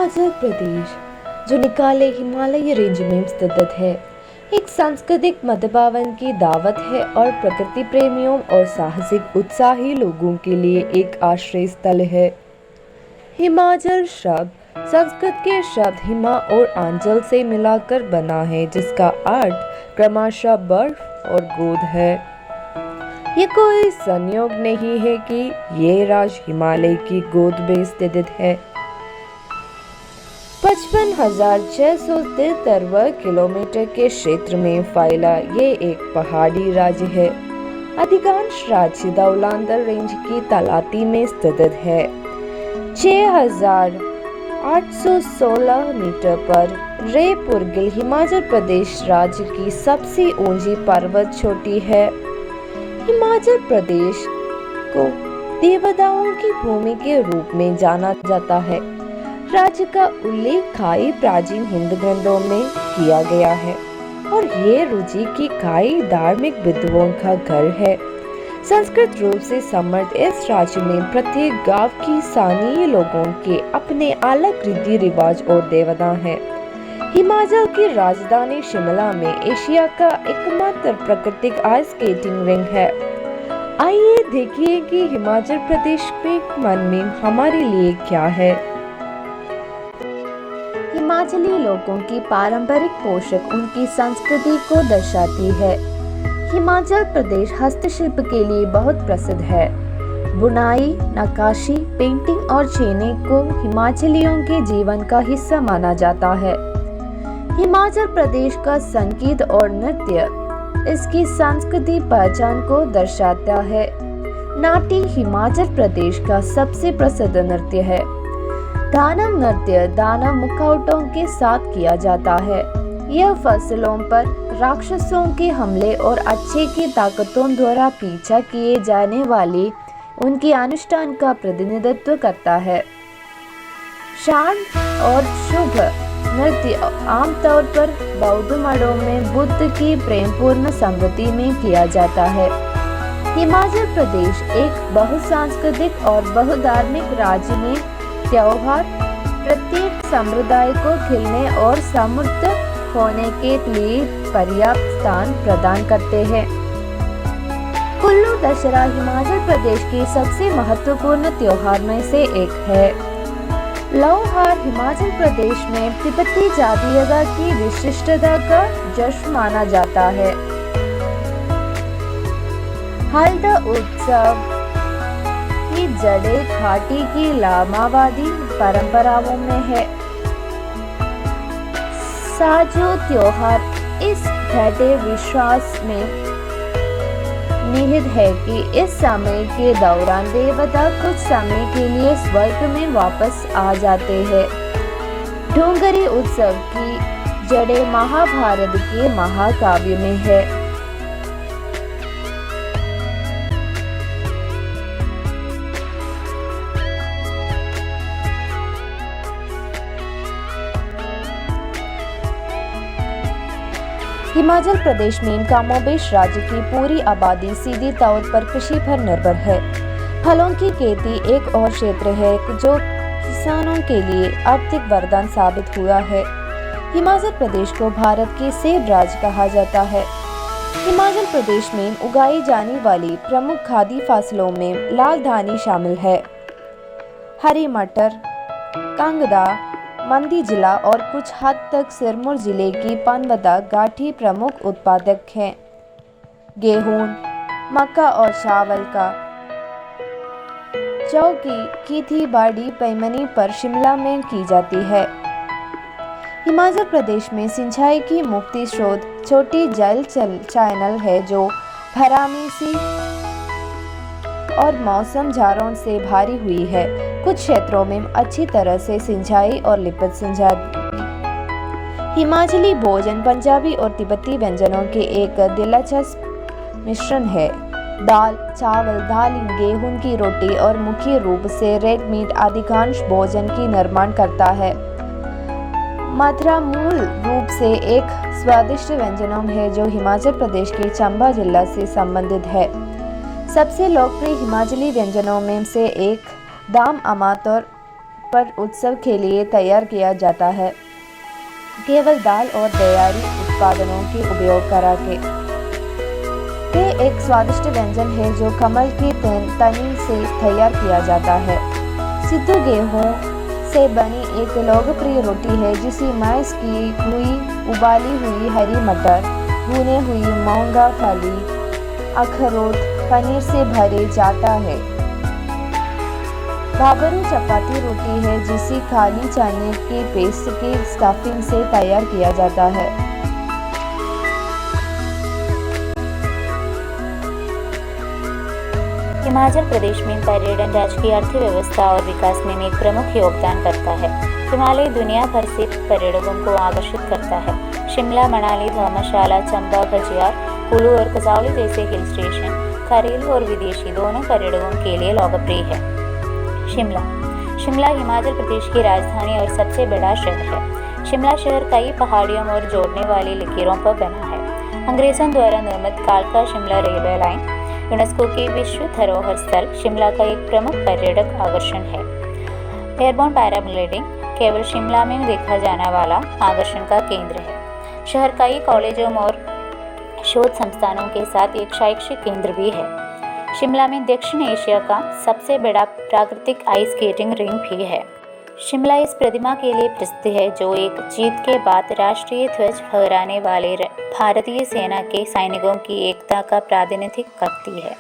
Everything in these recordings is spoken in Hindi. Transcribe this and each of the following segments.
हिमाचल प्रदेश, जो निकाले हिमालयी रेंज में स्थित है, एक सांस्कृतिक मध्यभावन की दावत है और प्रकृति प्रेमियों और साहसिक उत्साही लोगों के लिए एक आश्रय स्थल है। हिमाचल शब्द संस्कृत के शब्द हिमा और आंचल से मिलाकर बना है, जिसका अर्थ क्रमशः बर्फ और गोद है। ये कोई संयोग नहीं है कि ये राज्य हिमालय की गोद में स्थित है। 55,673 वर्ग किलोमीटर के क्षेत्र में फैला ये एक पहाड़ी राज्य है। अधिकांश राज्य धौलांधर रेंज की तलहटी में स्थित है। 6,816 मीटर पर रेपुरगिल हिमाचल प्रदेश राज्य की सबसे ऊंची पर्वत चोटी है। हिमाचल प्रदेश को देवताओं की भूमि के रूप में जाना जाता है। राज्य का उल्लेख कई प्राचीन हिंदू ग्रंथों में किया गया है और ये रुचि की कई धार्मिक विद्वानों का घर है। संस्कृत रूप से समृद्ध इस राज्य में प्रत्येक गांव की स्थानीय लोगों के अपने अलग रीति रिवाज और देवता हैं। हिमाचल की राजधानी शिमला में एशिया का एकमात्र प्राकृतिक आइस स्केटिंग रिंग है। आइए देखिए कि हिमाचल प्रदेश के मन में हमारे लिए क्या है। हिमाचली लोगों की पारंपरिक पोशाक उनकी संस्कृति को दर्शाती है। हिमाचल प्रदेश हस्तशिल्प के लिए बहुत प्रसिद्ध है। बुनाई, नक्काशी, पेंटिंग और चेने को हिमाचलियों के जीवन का हिस्सा माना जाता है। हिमाचल प्रदेश का संगीत और नृत्य इसकी सांस्कृतिक पहचान को दर्शाता है। नाटी हिमाचल प्रदेश का सबसे प्रसिद्ध नृत्य है। दानव नृत्य दानव मुखौटों के साथ किया जाता है। यह फसलों पर राक्षसों के हमले और अच्छे की ताकतों द्वारा पीछा किए जाने वाले उनके अनुष्ठान का प्रतिनिधित्व करता है। शांत और शुभ नृत्य आमतौर पर बौद्ध मठों में बुद्ध की प्रेमपूर्ण स्मृति में किया जाता है। हिमाचल प्रदेश एक बहुसांस्कृतिक और बहुधार्मिक राज्य में त्योहार प्रत्येक समुदाय को खिलने और समृद्ध होने के लिए पर्याप्त स्थान प्रदान करते हैं। कुल्लू दशहरा हिमाचल प्रदेश के सबसे महत्वपूर्ण त्योहार में से एक है। लोहार हिमाचल प्रदेश में तिब्बती जातीयता की विशिष्टता का जश्न माना जाता है। हल्दा उत्सव की जड़ें घाटी की लामावादी परंपराओं में है। साजो त्योहार इस घटे विश्वास में निहित है कि इस समय के दौरान देवता कुछ समय के लिए स्वर्ग में वापस आ जाते हैं। डोंगरी उत्सव की जड़ें महाभारत के महाकाव्य में है। हिमाचल प्रदेश में कमोबेश राज्य की पूरी आबादी सीधे तौर पर कृषि पर निर्भर है। फलों की खेती एक और क्षेत्र है जो किसानों के लिए आर्थिक वरदान साबित हुआ है। हिमाचल प्रदेश को भारत के सेब राज्य कहा जाता है। हिमाचल प्रदेश में उगाई जाने वाली प्रमुख खाद्य फसलों में लाल धानी शामिल है। हरी मटर, कांगड़ा, मंडी जिला और कुछ हद तक सिरमौर जिले की पनवदा घाटी प्रमुख उत्पादक हैं। गेहूं, मक्का और चावल का चौकी खेती बड़ी पैमाने पर शिमला में की जाती है। हिमाचल प्रदेश में सिंचाई की मुख्य स्रोत छोटी जल चैनल है जो भरामीसी और मौसम झारों से भरी हुई है। कुछ क्षेत्रों में अच्छी तरह से सिंचाई और लिपिड सिंचाई। हिमाचली भोजन पंजाबी और तिब्बती व्यंजनों के एक दिलचस्प मिश्रण है। दाल, चावल, दालें, गेहूं की रोटी और मुख्य रूप से रेड मीट अधिकांश भोजन की निर्माण करता है। मथुरा मूल रूप से एक स्वादिष्ट व्यंजन है जो हिमाचल प्रदेश के चंबा जिला से संबंधित है। सबसे लोकप्रिय हिमाचली व्यंजनों में से एक दाम अमात और पर उत्सव के लिए तैयार किया जाता है, केवल दाल और डेयरी उत्पादनों के उपयोग करा के। ये एक स्वादिष्ट व्यंजन है जो कमल की तनी से तैयार किया जाता है। सिद्धू गेहूं से बनी एक लोकप्रिय रोटी है जिसे मैश की हुई उबाली हुई हरी मटर, भुने हुई मूंगफली, अखरोट, पनीर से भरे जाता है। भाबरू चपाती रोटी है जिसे काली चने के पेस्ट की स्टफिंग से तैयार किया जाता है। हिमाचल प्रदेश में पर्यटन राज्य की अर्थव्यवस्था और विकास में एक प्रमुख योगदान करता है। हिमालय दुनिया भर से पर्यटकों को आकर्षित करता है। शिमला, मनाली, धर्मशाला, चंबा, खजियार, कुल्लू और कसौली जैसे हिल स्टेशन घरेलू और विदेशी दोनों पर्यटकों के लिए लोकप्रिय है। शिमला हिमाचल प्रदेश की राजधानी और सबसे बड़ा शहर है। शिमला शहर कई पहाड़ियों और जोड़ने वाली लकीरों पर बना है। अंग्रेजों द्वारा निर्मित कालका शिमला रेलवे लाइन यूनेस्को की विश्व धरोहर स्थल शिमला का एक प्रमुख पर्यटक आकर्षण है। एयरबोर्न पैराग्लाइडिंग केवल शिमला में देखा जाने वाला आकर्षण का केंद्र है। शहर कई कॉलेजों और शोध संस्थानों के साथ एक शैक्षिक केंद्र भी है। शिमला में दक्षिण एशिया का सबसे बड़ा प्राकृतिक आइस स्केटिंग रिंक भी है। शिमला इस प्रतिमा के लिए प्रसिद्ध है जो एक जीत के बाद राष्ट्रीय ध्वज फहराने वाले भारतीय सेना के सैनिकों की एकता का प्रतिनिधित्व करती है।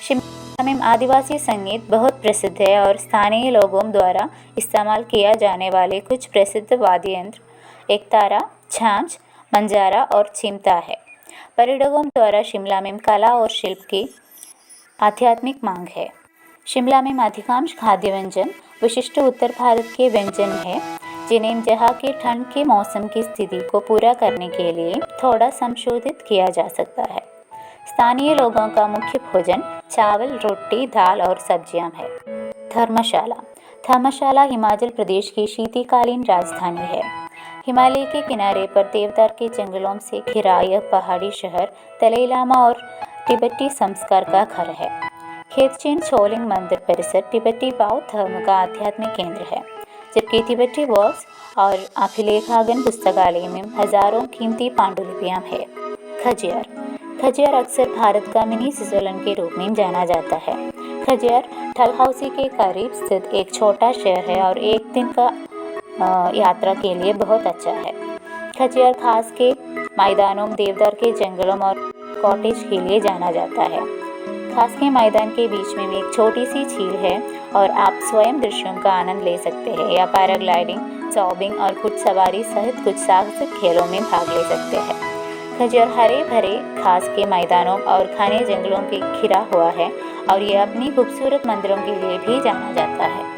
शिमला में आदिवासी संगीत बहुत प्रसिद्ध है और स्थानीय लोगों द्वारा इस्तेमाल किया जाने वाले कुछ प्रसिद्ध वाद्य यंत्र एकतारा, झांझ, मंजारा और चिमटा है। पर्यटकों द्वारा शिमला में कला और शिल्प की आध्यात्मिक मांग है। शिमला में अधिकांश खाद्य व्यंजन विशिष्ट उत्तर भारत के व्यंजन हैं जिन्हें जहाँ के ठंड के मौसम की स्थिति को पूरा करने के लिए थोड़ा संशोधित किया जा सकता है। स्थानीय लोगों का मुख्य भोजन चावल, रोटी, दाल और सब्जियां है। धर्मशाला हिमाचल प्रदेश की शीतकालीन राजधानी है। हिमालय के किनारे पर देवदार के जंगलों से घिरा यह पहाड़ी शहर दलाई लामा और तिब्बती संस्कार का घर है। खेतचीन छोलिंग मंदिर परिसर तिब्बती बौद्ध धर्म का आध्यात्मिक केंद्र है, जबकि तिब्बती बॉक्स और अभिलेखागन पुस्तकालय में हजारों कीमती पांडुलिपियां हैं। खजियार अक्सर भारत का मिनी स्विट्जरलैंड के रूप में जाना जाता है। खजियार डलहौसी के करीब स्थित एक छोटा शहर है और एक दिन का यात्रा के लिए बहुत अच्छा है। खजियार खास के मैदानों, देवदार के जंगलों और कॉटेज के लिए जाना जाता है। खास के मैदान के बीच में एक छोटी सी झील है और आप स्वयं दृश्यों का आनंद ले सकते हैं या पैराग्लाइडिंग, जॉबिंग और घुड़सवारी सहित कुछ साहसिक खेलों में भाग ले सकते हैं। खजियार हरे भरे घास के मैदानों और घने जंगलों के घिरा हुआ है और यह अपनी खूबसूरत मंदिरों के लिए भी जाना जाता है।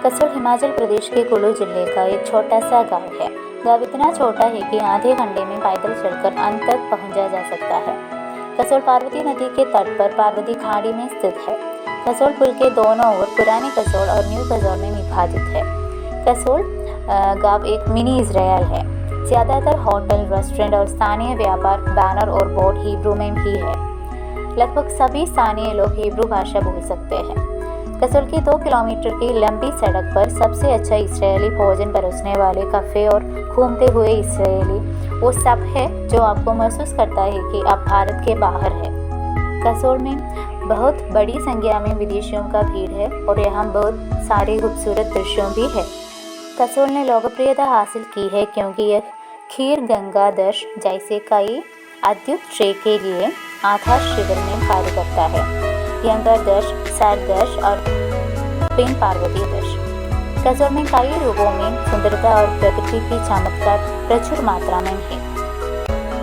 कसोल हिमाचल प्रदेश के कुल्लू जिले का एक छोटा सा गांव है। गांव इतना छोटा है कि आधे घंटे में पैदल चलकर अंत तक पहुंचा जा सकता है। कसोल पार्वती नदी के तट पर पार्वती खाड़ी में स्थित है। कसोल पुल के दोनों ओर पुरानी कसोल और न्यू कसोल में विभाजित है। कसोल गांव एक मिनी इजराइल है। ज़्यादातर होटल, रेस्टोरेंट और स्थानीय व्यापार, बैनर और बोर्ड हिब्रू में भी है। लगभग सभी स्थानीय लोग हिब्रू भाषा बोल सकते हैं। कसोल की 2 किलोमीटर की लंबी सड़क पर सबसे अच्छा इस्राएली भोजन परोसने वाले कफ़े और घूमते हुए इस्राएली वो सब है जो आपको महसूस करता है कि आप भारत के बाहर हैं। कसोल में बहुत बड़ी संख्या में विदेशियों का भीड़ है और यहाँ बहुत सारे खूबसूरत दृश्यों भी है। कसोल ने लोकप्रियता हासिल की है क्योंकि यह खीर गंगा दर्श जैसे कई अद्भुत ट्रे के लिए आधार शिविर में कार्य करता है। यंगर दर्श, सैर दर्श और पिन पार्वती दर्श। कसोल में कई रूपों में सुंदरता और प्रकृति की चमत्कार प्रचुर मात्रा में है।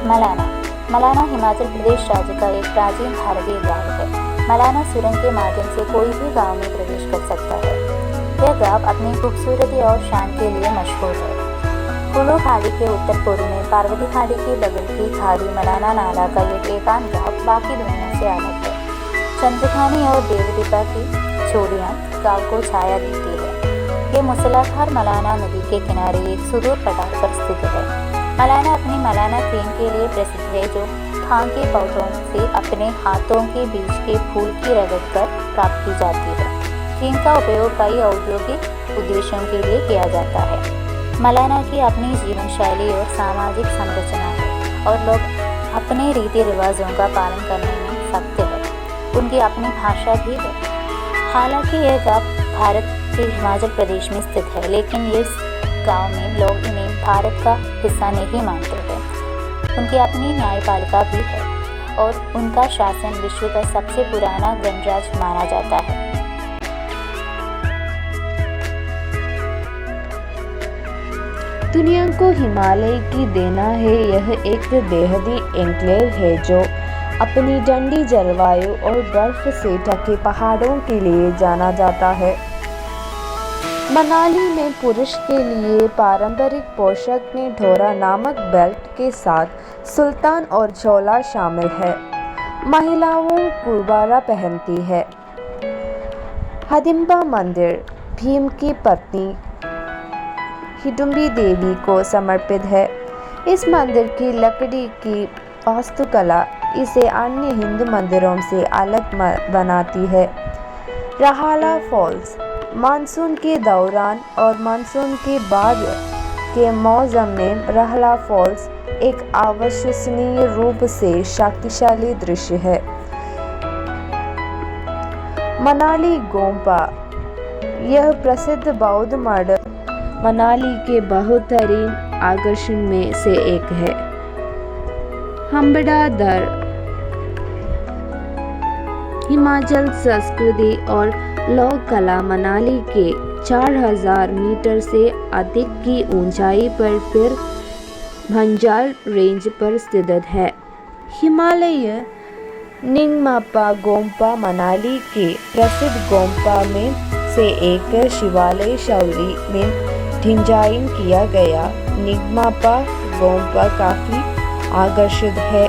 मलाना हिमाचल प्रदेश राज्य का एक प्राचीन भारतीय गांव है। मलाना सुरंग के माध्यम से कोई भी गांव में प्रवेश कर सकता है। यह गांव अपनी खूबसूरती और शान के लिए मशहूर है। कुल्लू खाड़ी के उत्तर पूर्व में पार्वती खाड़ी के बगल की खाड़ी मलाना नाला का एक एकांत गांव बाकी दुनिया से अलग है। चंद्रखानी और देवदीपा की चोटियाँ गांव को छाया देती है। ये मूसलाधार मलाना नदी के किनारे एक सुदूर पठार पर स्थित है। मलाना अपनी मलाना क्रीम के लिए प्रसिद्ध है जो भांग के पौधों से अपने हाथों के बीच के फूल की रगड़ कर प्राप्त की जाती है, जिनका उपयोग कई औद्योगिक उद्देश्यों के लिए किया जाता है। मलाना की अपनी जीवन शैली और सामाजिक संरचना है और लोग अपने रीति रिवाजों का पालन करने में सख्त है। उनकी अपनी भाषा भी है। हालांकि यह गांव भारत के हिमाचल प्रदेश में स्थित है, लेकिन इस गांव में लोग इन्हें भारत का हिस्सा नहीं मानते हैं। उनकी अपनी न्यायपालिका भी है और उनका शासन विश्व का सबसे पुराना गणराज्य माना जाता है। दुनिया को हिमालय की देना है। यह एक बेहदी एन्क्लेव है जो अपनी ठंडी जलवायु और बर्फ से ढके पहाड़ों के लिए जाना जाता है। मनाली में पुरुष के लिए पारंपरिक पोशाक में ढोरा नामक बेल्ट के साथ सुल्तान और झोला शामिल है। महिलाओं कुर्बारा पहनती है। हिडिंबा मंदिर भीम की पत्नी हिडुम्बी देवी को समर्पित है। इस मंदिर की लकड़ी की वास्तुकला इसे अन्य हिंदू मंदिरों से अलग बनाती है। रहाला फॉल्स मानसून के दौरान और मानसून के बाद के मौसम में रहाला फॉल्स एक अविश्वसनीय रूप से शक्तिशाली दृश्य है। मनाली गोम्पा यह प्रसिद्ध बौद्ध मठ मनाली के बेहतरीन आकर्षण में से एक है। हम्बड़ा दर हिमाचल संस्कृति और लोक कला मनाली के 4000 मीटर से अधिक की ऊंचाई पर फिर भंजाल रेंज पर स्थित है। हिमालय निंगमापा गोम्पा मनाली के प्रसिद्ध गोम्पा में से एक शिवालय शैली में डिजाइन किया गया निंगमापा गोम्पा काफी आकर्षित है।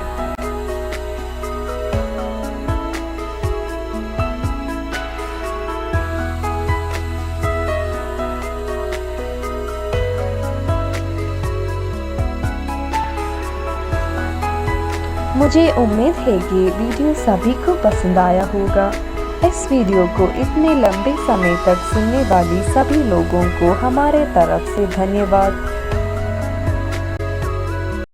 मुझे उम्मीद है कि वीडियो सभी को पसंद आया होगा। इस वीडियो को इतने लंबे समय तक सुनने वाली सभी लोगों को हमारे तरफ से धन्यवाद।